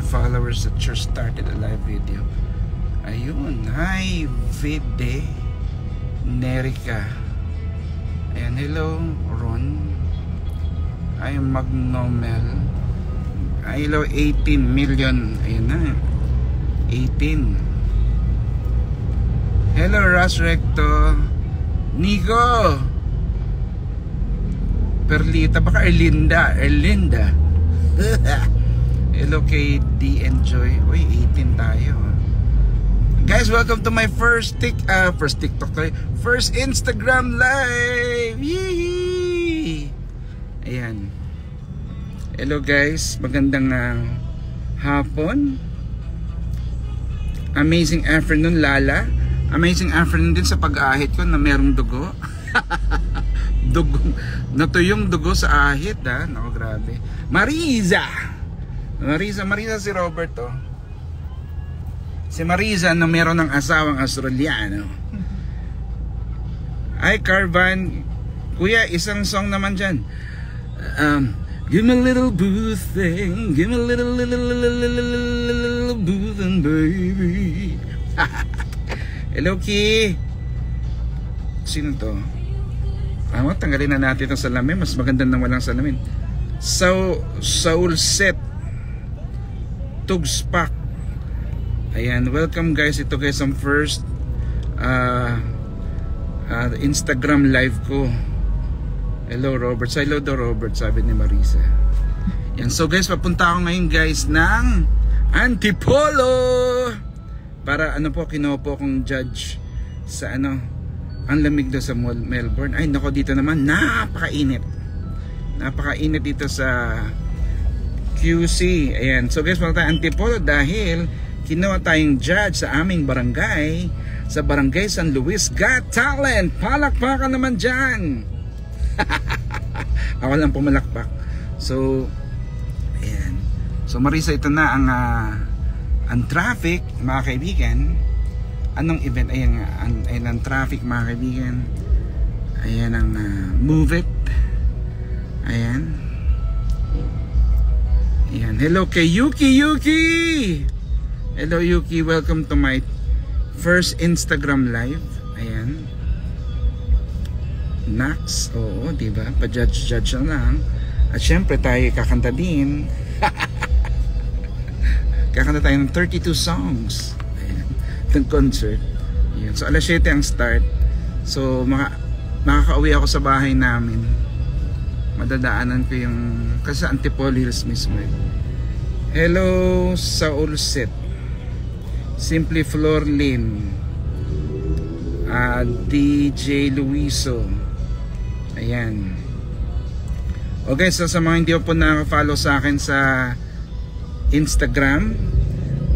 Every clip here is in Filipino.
my followers that just started a live video. Ayun, hi Vide Nerica. Ayan, hello Ron. Hi Magnomel. Hello 18 million. Ayun na, 18. Hello Ras Recto. Nico Perlita, baka Erlinda. Hello kay D Enjoy. Uy, 18 tayo. Guys, welcome to my first TikTok tayo. First Instagram live. Yee! Ayan. Hello guys, magandang hapon. Amazing afternoon Lala. Amazing afternoon din sa pag-ahit ko na merong dugo. Dugo, natuyong dugo sa ahit ha. Naku, grabe. Marisa si Roberto. Si Marisa na meron ng asawang Australiano. Ay Carvan, kuya, isang song naman dyan. Give me a little boo thing. Give me a little boo thing, baby. Hello Ki. Sino to? Tanggalin na natin itong salamin. Mas maganda na walang salamin. Soul Set Tugspak. Ayan, welcome guys. Ito guys ang first Instagram live ko. Hello Robert. Hello do Robert, sabi ni Marisa. Yan, so guys, papunta ako ngayon guys ng Antipolo para kinuha po akong judge sa ang lamig daw sa Melbourne. Ay nako, dito naman napakainit. Napakainit dito sa QC. Ayan. So guys, punta tayong Antipolo dahil kinuha tayong judge sa aming barangay, sa Barangay San Luis Got Talent. Palakpakan naman dyan. Ako lang pumalakpak. So ayan. So Marisa, ito na ang traffic mga kaibigan. Anong event? Ayan nga, ayan ang traffic mga kaibigan. Ayan ang Move It. Ayan. Ayan. Hello kay Yuki. Hello Yuki, welcome to my first Instagram live. Ayan. Nax, oo, diba? Pa-judge na lang. At syempre tayo kakanta din. Kakanta tayo ng 32 songs. Ng concert. Yun. So alas 7 ang start. So makakauwi ako sa bahay namin. Madadaanan ko yung kasi Antipolo Hills mismo. Hello Saul Set. Simply Florlin. DJ Luiso. Ayan. Okay, so sa mga hindi po nakaka-follow sa akin sa Instagram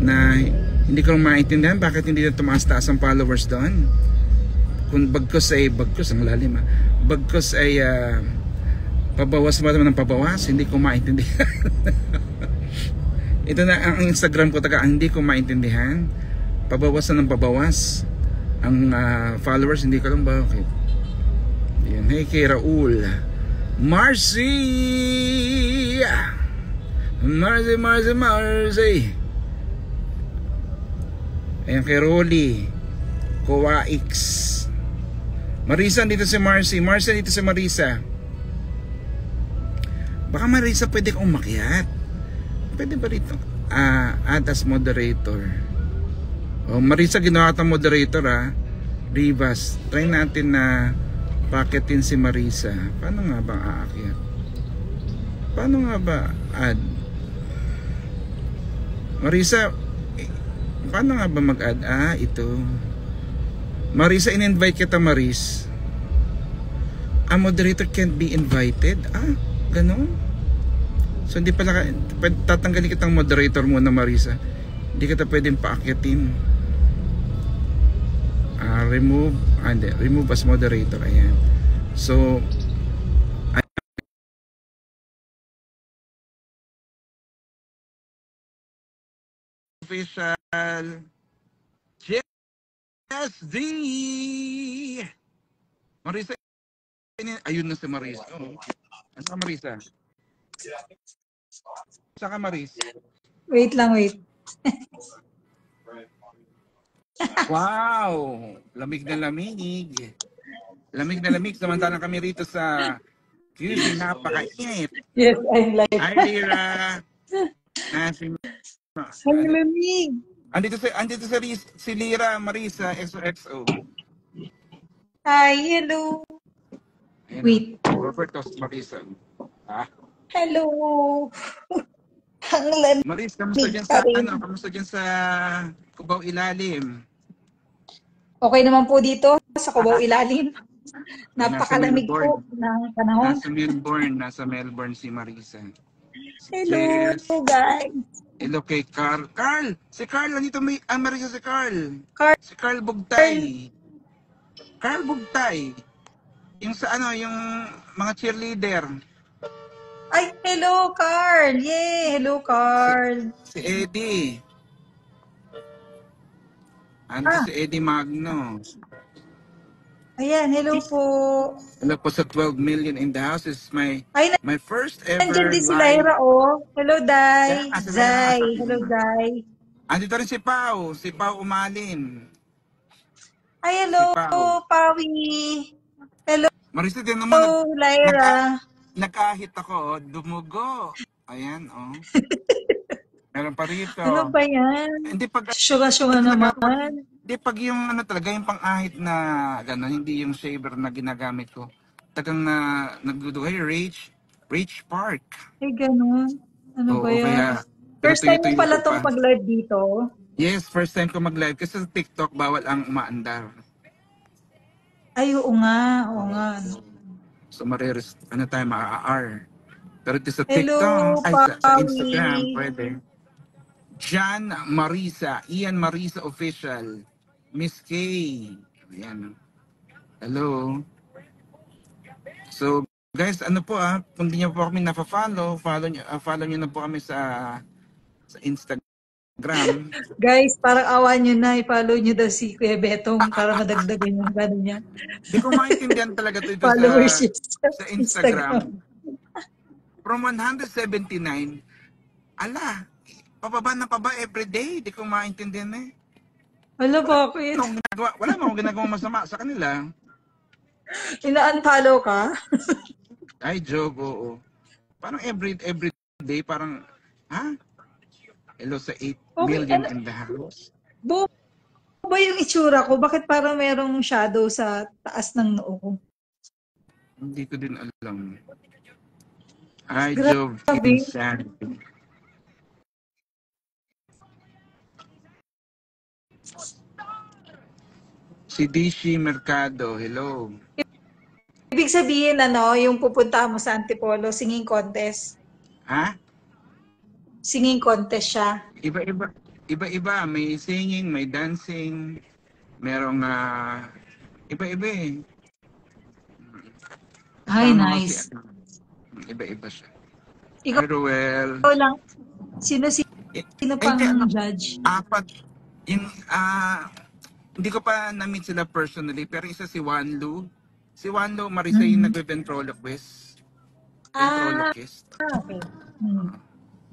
na hindi ko maintindihan bakit hindi na tumaas-taas ang followers doon. Kung bagkos ang lalim bagkos ay pabawas mo naman ng pabawas, hindi ko maintindihan. Ito na ang Instagram ko, hindi ko maintindihan. Pabawas na ng pabawas ang followers, hindi ko lang bakit. Yan. Hey kay Raul Marcy. Ayan kay Rolly Kowaix. Marisa, dito si Marcy. Dito si Marisa. Baka Marisa pwede kang umakyat. Pwede ba rito? Add as moderator. Marisa, ginawa kang moderator Rivas. Try natin na paketin si Marisa. Paano nga ba aakyat? Paano nga ba add? Marisa, paano nga ba mag-add? Ito. Marisa, in-invite kita, Maris. A moderator can't be invited? Ganon? So, hindi pala, tatanggalin kitang moderator muna, Marisa. Hindi kita pwedeng paakyatin. Remove as moderator. Ayan. So, official SD Marisa, ayun na si Marisa. Ano ka Marisa? Saka Maris? Wait lang, wait. Wow! Lamig na lamig. Lamig na lamig. Samantalang kami rito sa QC, napakainit. Yes, I'm live. Hi, Lira. Nasi, Ang lamig. andito si Lira Marisa XOXO. Hi, hello. Ayan, Wait. Robert Tos Marisa. Ah. Hello. Ang lamig Maris, kamusta dyan pa sa, rin. kamusta dyan sa Cubao Ilalim? Okay naman po dito sa Cubao Ilalim. Ay, nasa Napakalamig Melbourne. po ng panahon. Nasa Melbourne si Marisa. Si Hello, Jess. guys. Hello kay Carl. Carl! Si Carl, nandito may, Marisa si Carl. Carl. Si Carl Bugtay. Carl Bugtay. Yung sa yung mga cheerleader. Ay, hello, Carl. Yay, hello, Carl. Si Eddie. Ando si Eddie Magno. Ayan, hello po. Hello po sa 12 million in the house. Is Ay, my first nandiyan ever din si live. Lyra, oh. Hello, Day. Yeah, si Lyra, Zay. sabi Hello, mo. Day. Andito rin si Pau Umalin. Ay, Si hello, Pau. Pawi. Hello, Marisa, din naman, Lyra. nagkahit ako, dumugo. Ayan, oh. Meron pa rito. Ano ba yan? Hindi pag, Syuga-syuga naman. Hindi pag yung talaga, yung pang-ahit na, gano'n, hindi yung shaver na ginagamit ko. Tagang nagduduhay, Rage Park. Ay, ganun. Ano ba Oo, yan? kaya, First time mo tinutuyo-tuyo pala ko tong pa. pag-live dito. Yes, first time ko mag-live. Kasi sa TikTok, bawal ang umaandar. Ay, oo nga. Oo nga. So, tayo, maa-R. Pero ito sa Hello, TikTok, sa Instagram, Pawi. pwede. Jan Marisa, Ian Marisa Official, Miss K. Ayan. Hello. So, guys, ano po kung di niyo po kami follow niyo na po kami sa Instagram. Guys, parang awa nyo na. I-follow nyo daw si Kuya Betong para madagdagan yung gano'n niya. Di ko maintindihan talaga ito Followers niya sa Instagram. From 179, ala, pababa na pa ba everyday? Di ko maintindihan eh. Wala, bakit? Wala mo akong ginagawang masama sa kanila. Ina-unfollow ka? Ay, joke, oo. Parang every day, parang, ha? Hello sa 8 million in the house. Buo ba yung itsura ko? Bakit parang merong shadow sa taas ng noo ko? Hindi ko din alam. Ay, Jove, insanity. Si Dishi Mercado, hello. Ibig sabihin, yung pupunta mo sa Antipolo, singing contest. Ha? Singing contest siya. Iba-iba. May singing, may dancing, merong iba-iba eh. Ay, nice. Iba-iba siya. Ikaw, Hi, Ruel. ikaw lang. Sino pang judge? Apat. Hindi ko pa na-meet sila personally, pero isa si Wanlu. Si Wanlu, Marisa yung nagbe-ventriloquist. Ventriloquist. Okay.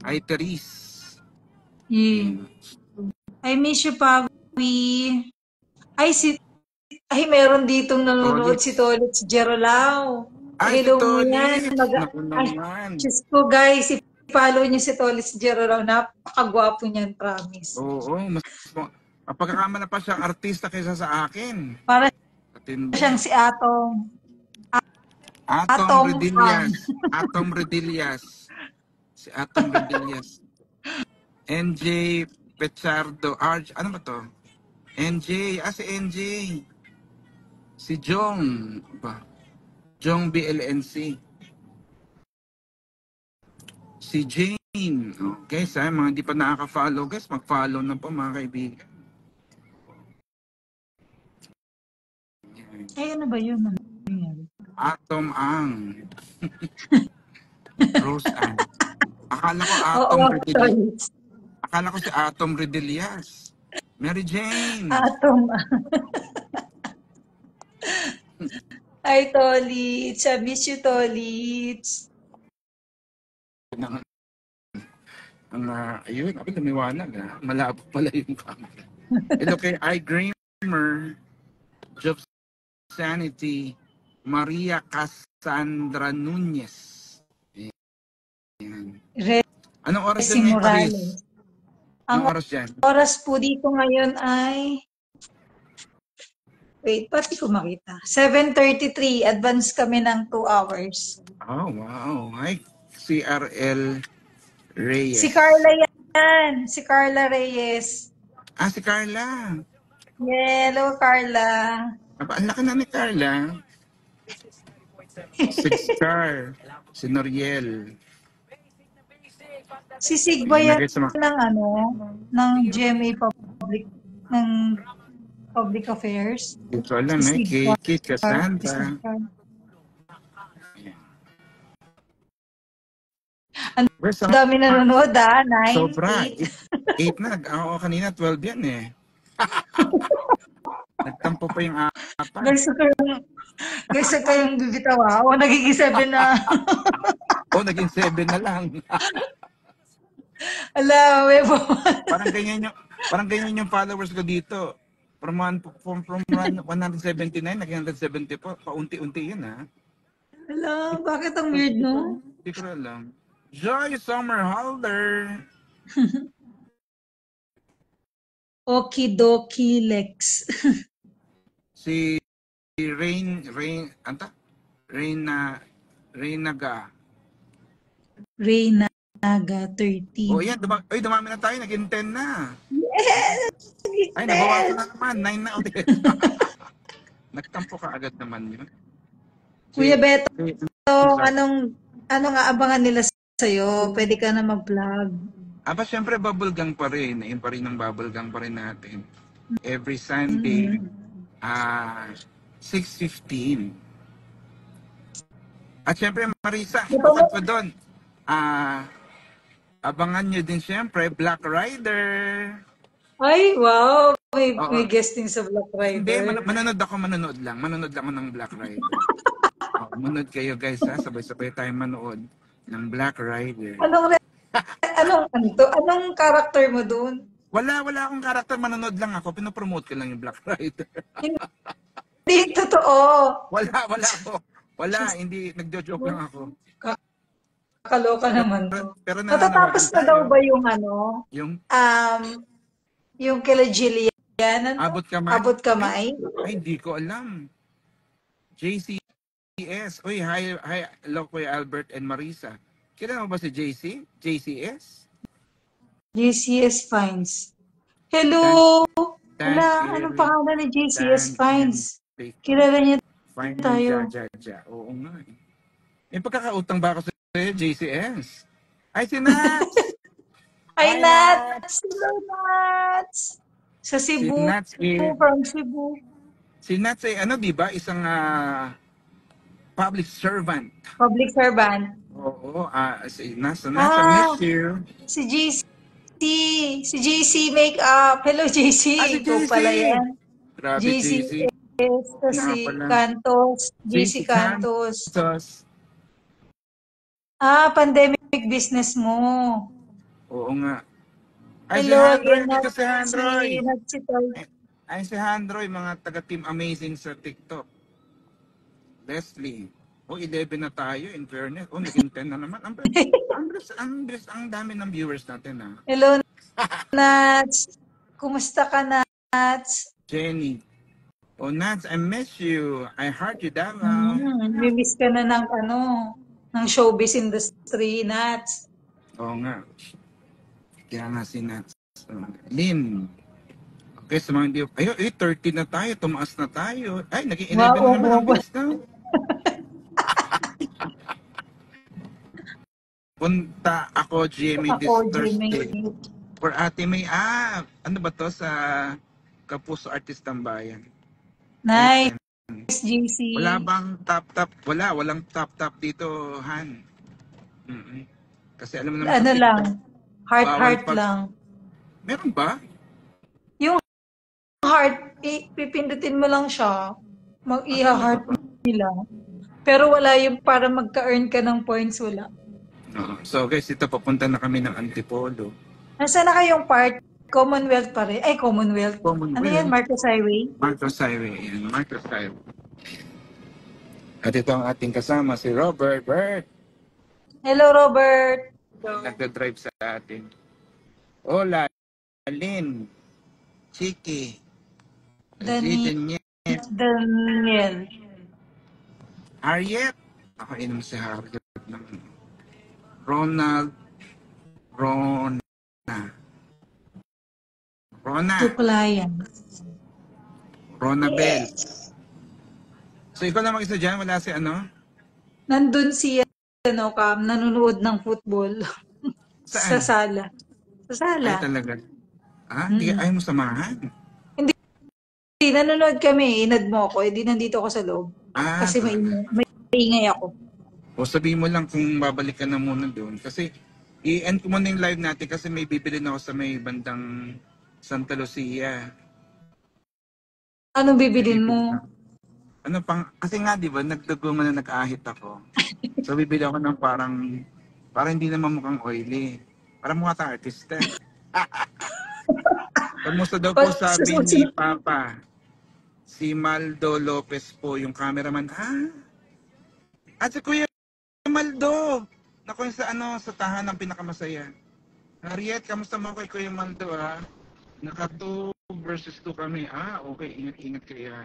Ay, Therese. Yeah. I miss you, Pawi. Ay, meron ditong nanonood si Tolitz Gerolao. Ay, hello si Tolitz. Yan. Naku naman. Diyos ko, guys. I-follow niyo si Tolitz Gerolao. Napakagwapo niyan, promise. Oo, mapagkakamala pa siyang artista kaysa sa akin. Para siyang si Atom. Atom Redillas. Si Atom Redillas. NJ Pechardo. Ano ba to? NJ. Si NJ. Si Jong. Jong BLNC. Si Jane. Guys, mga hindi pa nakaka-follow. Guys, mag-follow na po mga kaibigan. Ay, ano ba yun? Atom Ang. Rose Ann. Akala ko Atom Redillas. Akala ko si Atom Redillas. Mary Jane. Atom Ay, Tolitz. I miss you, Tolitz. Ayun, ako lumiwanag malabo pala yung camera. Hello kay iGramer, Job Sanity, Maria Cassandra Nunez. Ayan. Anong oras Resi din ngayon, Paris? Morales. Anong Ang oras dyan? oras po dito ngayon ay, wait, pati ko makita. 7:33, advance kami ng 2 hours. Oh, wow. Hi, CRL Reyes. Si Carla yan, si Carla Reyes. Si Carla. Hello, Carla. Ang laki na ni Carla. 6 star. Si Noriel. Si Sigba yan Nag-get sa mga- ng GMA ng Public Affairs. Dito alam Si Sigba. Kate Cassandra. Ang Where's dami nanonood 9, Sobra. 8. 8 na. Ako kanina 12 yan eh. Nagtampo pa yung apat. Guys, kayong bibitawa. O, nagiging 7 na. Naging 7 na lang. Ala, webo. Parang ganyan yung followers ko dito. From 179, naging 174. Paunti-unti yun Ala, bakit ang weird, no? Hindi ko alam. Joy Summerholder. Okidoki Lex. Si Reynaga. Reynaga 13. Yan. Dumami na tayo. Naging 10 na. Yes! Ay, nabawasan na naman. 9 na ulit. Nagtampo ka agad naman yun. Kuya Beto, anong nga abangan nila sa'yo? Pwede ka na mag-vlog. Syempre bubblegang pa rin. Ayun pa rin ang bubblegang pa rin natin. Every Sunday, 6:15. At syempre, Marisa, bukod pa doon, abangan nyo din syempre, Black Rider. Ay, wow! May guesting sa Black Rider. Hindi, manonood lang. Manonood lang ako ng Black Rider. Manonood kayo guys sabay-sabay tayo manood ng Black Rider. Anong character mo doon? Wala akong karakter, manonood lang ako. Pinopromote ko lang yung Black Rider. Hindi, totoo. Wala ako. Hindi, nagjo-joke lang ako. Kaloka naman to. Pero matatapos na daw ba yung yung kila Jillian? Abot Kamay? Ay, hindi ko alam. JCS. Uy, hi, hello Kuya Albert and Marisa. Kilala mo ba si JC? JCS? JCS Fines. Hello! Anong pangalan ni JCS Fines? Kilala niya tayo. Oo nga eh. May pagkakautang ba ako sa JCS? Ay, si Nats! Ay, Nats! Hello, Nats! Sa Cebu. Si Nats from Cebu. Si Nats ay diba? Isang public servant. Public servant. Oo. Si Nats, I miss you. Si JC. Si JC Makeup. Hello, JC. Si JC. Pala yan. Grabe, JC. Si Cantos. JC Cantos. Pandemic business mo. Oo nga. Hello, Si Handroy. Si Handroy, mga taga-team amazing sa TikTok. Leslie. 11 na tayo, in fairness. Naging 10 na naman. Ang dami ng viewers natin, Hello, Nats. Kumusta ka, Nats? Jenny. Nats, I miss you. I heart you, Davao. Miss ka na ng showbiz industry, Nats. Oo nga. Kaya nga si Nats. Lynn. Okay, sa mga hindi... 30 na tayo. Tumaas na tayo. Ay, naging 11 na naman ang bilis na. Punta ako, GMA, this Thursday. For Ate May. Ano ba to sa Kapuso Artist Tambayan? Nice, GC. Wala bang top? Walang top dito, Han. Kasi alam mo naman lang, heart lang. Meron ba? Yung heart, pipindutin mo lang siya, mag-iha-heart nila. Pero wala yung para magka-earn ka ng points, wala. So guys, ito papunta na kami ng Antipolo. Nasaan na kayong part? Commonwealth pa rin. Ay, Commonwealth. Ano yan? Commonwealth. Marcos Highway? Marcos Highway. Yan, Marcos Highway. At ito ang ating kasama, si Robert. Bert! Hello, Robert. Nagda-drive sa atin. Hola, Lynn. Chiki. Daniel. Daniel. Daniel. Harriet. Ako inom si Harriet ng Ronald. Rona. Tuklayan. Rona Bell. So ikaw lang mag-isa dyan? Wala si ano? Nandun si Cam, nanonood ng football. Sa Saan? sala. Sa sala. Ay talaga. Hindi ayaw mo samahan. Hindi, nanonood kami. Inad mo ako. Hindi nandito ako sa loob. Kasi may ingay ako. O sabihin mo lang kung babalik ka na muna doon. Kasi i-end ko muna yung live natin kasi may bibili na ako sa may bandang Santa Lucia. Anong bibilin mo? Ano pang, kasi nga di ba, nagdugo mo na nag-ahit ako. So bibili ako ng parang hindi naman mukhang oily. Parang mukha tayong artista. Kamusta daw po sabi ni Papa? Si Maldo Lopez po, yung cameraman. At si Kuya Maldo! Naku, sa tahanang pinakamasaya. Harriet, kamusta mo kay Kuya Maldo Naka 2 versus 2 kami. Okay, ingat-ingat kayo.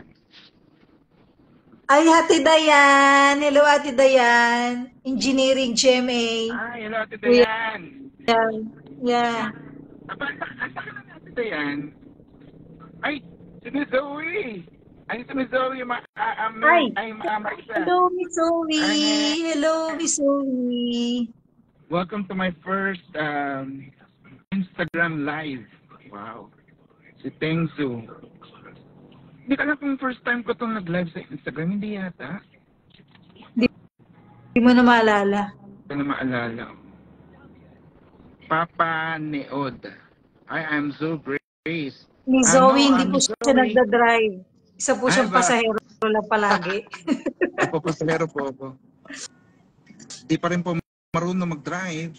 Ay, Ate Dayan! Hello, Ate Dayan! Engineering GMA. Hello, Ate Dayan! Yeah. Asa ka na, Ate Dayan? Ay, si Miss Zoe! Ay, si Miss Zoe, Marisa. Hello, Miss Zoe! Hello, Miss Zoe! Welcome to my first Instagram live. Wow. Si Tengzu. Hindi ka na kung first time ko itong nag-live sa Instagram. Hindi yata. Hindi mo na maalala. Hindi na maalala. Papa Neod. I'm so Grace. Ni Zoe, hindi po siya nagda-drive. Isa po siyang pasahero lang palagi. Ako, pasahero po ako. Di pa rin po marunong mag-drive.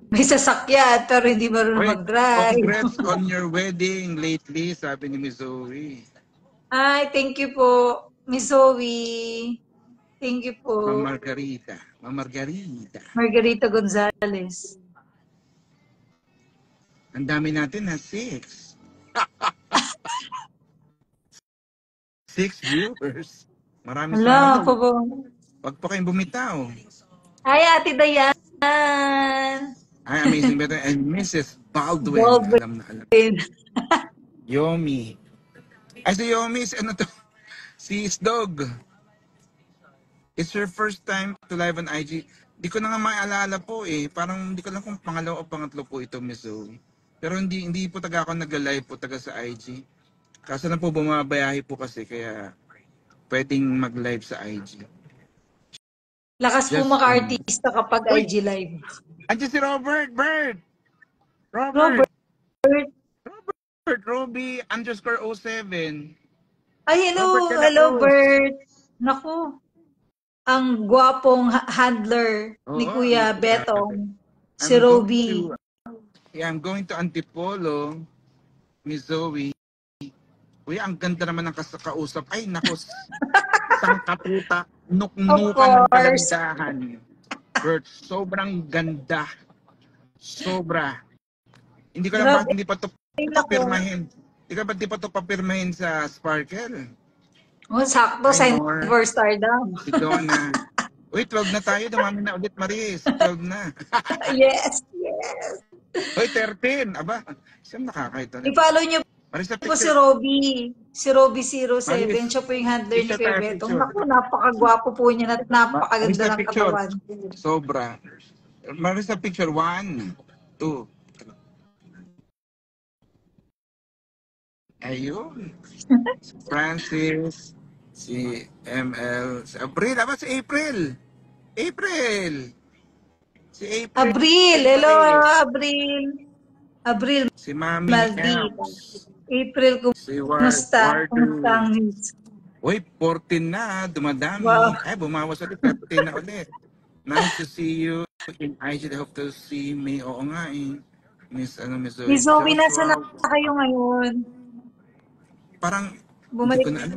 May sasakyan, pero hindi marunong mag-drive. Congrats on your wedding lately, sabi ni Miss Zoe. Ay, thank you po, Miss Zoe. Thank you po. Ma'am Margarita. Margarita Gonzalez. Ang dami natin 6. 6 viewers. Maraming salamat. Hello po. Wag po kayong bumitaw. Hi, Ate Dayan. Hi, amazing better. And Mrs. Baldwin. Alam na alam. Yomi. Ay, si Yomi, ano to? Si Isdog. It's your first time to live on IG. Di ko na nga maalala po Parang hindi ko lang kung pangalawa o pangatlo po ito, Miss Zoe. Pero hindi po taga ako nag-live po taga sa IG. Kaso na po bumabayahe po kasi kaya pwedeng mag-live sa IG. Lakas po maka-artista kapag IG live. Andiyan si Robert! Robert! Robbie _07. Ay, hello, Bert. Naku, ang gwapong handler ni Kuya Betong, si Robbie. I'm going to Antipolo, Miss Zoe. Kuya, ang ganda naman ng kausap. Ay, naku, sangkatuta, nuknukan ng kalandahan. Bert, sobrang ganda. Sobra. Hindi ko lang hindi pa ito papirmahin. Hindi pa ito papirmahin sa Sparkle. Sakto, sign for Stardom. Ito na. Uy, 12 na tayo. Dumami na ulit, Maris. 12 na. Yes. Uy, 13. Aba, siyang nakakaito. I-follow niyo po si Robbie. Si Robbie 07. Siya po yung handler ni Kuya Betong. Naku, napakagwapo po niya at napakaganda ng katawan. Sobra. Marisa picture 1, 2. Ayun. Francis, si ML, si April. Si April. Si April. Abril. Hello, Abril. Abril. Si Mami Maldita. April, kumusta? Kumusta ang news? Uy, 14 na. Dumadami. Wow. Ay, bumawas ulit. 13 na ulit. Nice to see you. in IG, I hope to see me. Oo nga eh. Miss Miss Zoe Zoe, nasa na Joshua. kayo ngayon? Parang, hindi Bumalik ko na ano.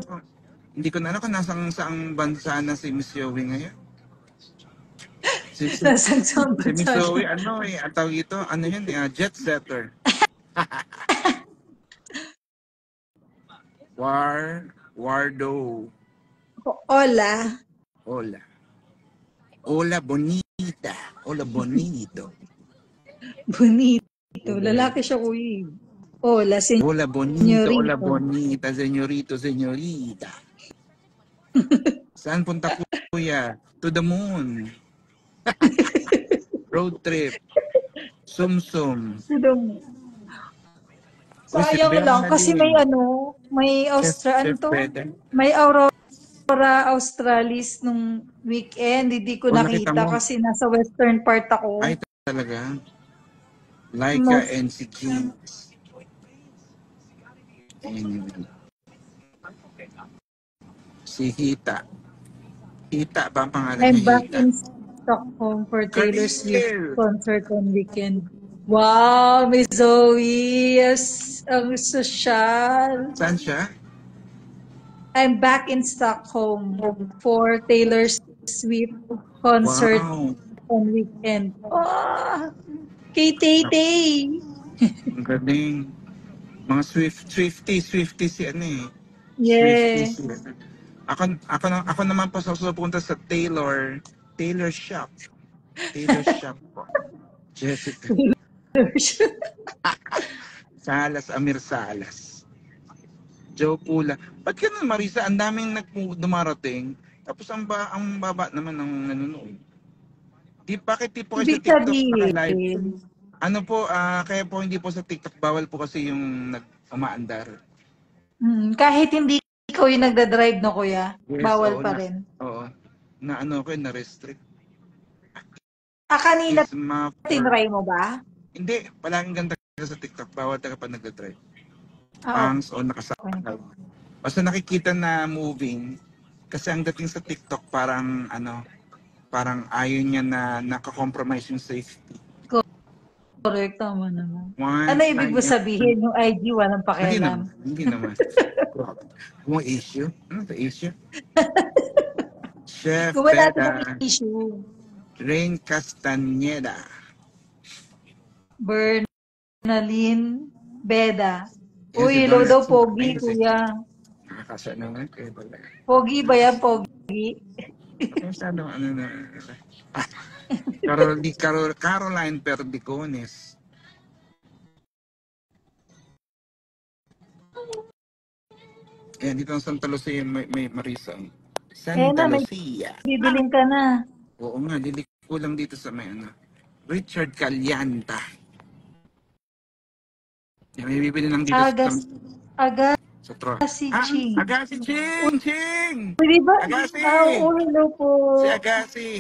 Hindi ko na alam kung saang bansa na si Miss Zoe ngayon. Si, si, nasa saan si Miss bansa Zoe, siya? ang tawag ito, ano yun, jet setter. Wardo. Hola. Hola. Hola, bonita. Hola, bonito. Bonito. Lalaki siya, kuya. Hola, Hola, bonito. Hola, senyorito. bonita. Senyorito, senyorita. Saan punta, kuya? To the moon. Road trip. Sum-sum. Uy, si Sayang lang kasi may Bernalyn. Ano Chef to? Beda. May Aurora Australis nung weekend. Hindi ko O, nakita nakita mo. kasi nasa western part Ay, ako. talaga. Laika Most, and si Jeans. Anyway. Si Hita. Hita ba ang pangalan I'm niya? back Hita. in Stockholm for Taylor Swift Karil! concert on weekend. Wow, Miss Zoe, yes, ang sosyal. Saan siya? I'm back in Stockholm for Taylor Swift concert Wow. on weekend. Oh, kay Tay. Ang galing. Mga Swifty si ano eh. Swifty Yeah. si ako naman pa pupunta sa Taylor Shop. Taylor Shop po. Jessica. Amir Salas. Joe Pula. Ba't ganun, Marisa? Ang daming dumarating. Tapos ang baba naman ng nanonood. Bakit di po kayo Ibig sa TikTok sabihin, naka-live? Ano po, kaya po hindi po sa TikTok, bawal po kasi yung umaandar. kahit hindi ikaw yung nagda-drive no kuya, Yes, bawal oo pa na. rin. Oo. Na ano ko, na-restrict. Kanina Is ma for... tinry mo ba? Hindi, palaging ganda sa TikTok, bawal taga pa nagda-drive. Ah, Hangs on, okay. nakasakal. Basta nakikita na moving, kasi ang dating sa TikTok parang ayaw niya na nakakompromise yung safety. Correct, tama naman. Ano Once ibig I mo get... sabihin? Yung IG walang Hindi naman, pakialam. hindi naman. Kung issue? Ano the issue? Chef Kung wala Beda, natin issue, Rain Castaneda. Bernalyn Beda. Yan si Uy, hello daw, Bernard. Pogi, kuya. Nakakasya naman kayo pala. Pogi ba yan, Pogi? Masyado, Caroline Perdicones. Ayan, dito ang Santa Lucia, may Marisa. Santa May Lucia. bibilin ka na. Oo nga, ko lang dito sa may Richard Calyanta. Yan, may bibili lang dito Agas, sa Tro. Agassi Ching. Agassi Ching! Ching! Di ba? Agassi! Hello po. Si Agassi.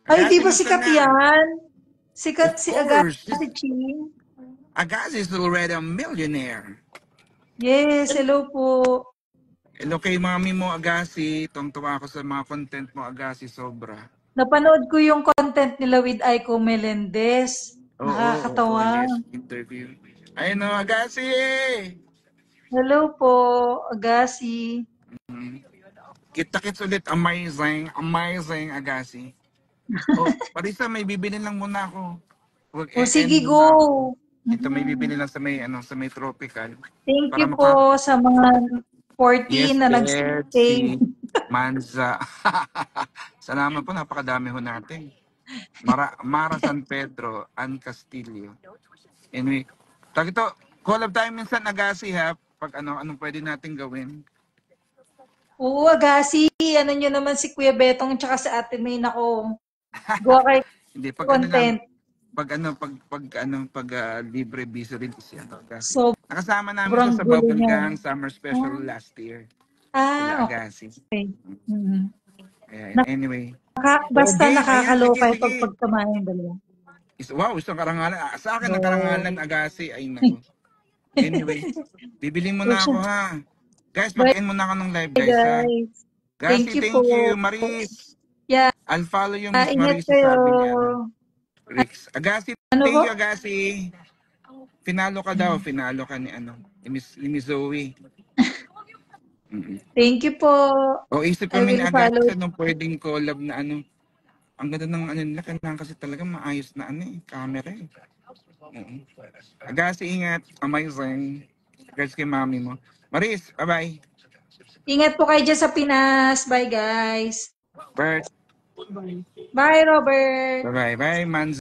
Ay, di Agassi, ba musta sikat na? yan? Sikat Of si course. Agassi Ching. Agassi is already a millionaire. Yes, hello po. Hello kay mami mo, Agassi. Tuwang-tuwa ako sa mga content mo, Agassi, sobra. Napanood ko yung content nila with Aiko Melendez. Nakakatawa. Yes, interview. Ayun o, Agassi! Hello po, Agassi. Kita-kits ulit, amazing, Agassi. Parisa, may bibili lang muna ako. Sige, go. Ito may bibili lang sa may tropical. Thank you po sa mga 14 na nag-stay. Si Manza. Salamat po, napakadami ho natin. Mara San Pedro, Ann Castillo. Anyway, collab tayo minsan, Agassi, ha? Pag anong pwede natin gawin. Oo, Agassi. Ano nyo naman si Kuya Betong tsaka si Ate May nako. Gawa kayo Hindi, content. Pag libre visa rin siya. So, nakasama namin sa Bubble Gang Summer Special last year. Okay. Anyway. Basta nakakaloka yung pagpagsamahan yung dalawa. Wow, isang karangalan. Sa akin, ang karangalan, Agassi. Ay, naku. Anyway, bibili mo na ako, ha? Guys, mag-end muna ako ng live, guys, ha? Agassi, thank you. Maris. Yeah, I'll follow you, Miss ingat Marisa, kayo. sabi niya. Rix. Agassi, Ano thank po? you, Agassi. Finalo ka daw, finalo ka ni ni Miss Zoe. Thank you po. O isip I kami ni will follow. Agassi nung pwedeng collab na ang ganda ng nila, kailangan kasi talaga maayos na camera eh. Agassi, ingat. Amazing. Guys kay mami mo. Maris, bye-bye. Ingat po kayo dyan sa Pinas. Bye, guys. Bert. Bye, Robert. Bye-bye. Bye, Manz.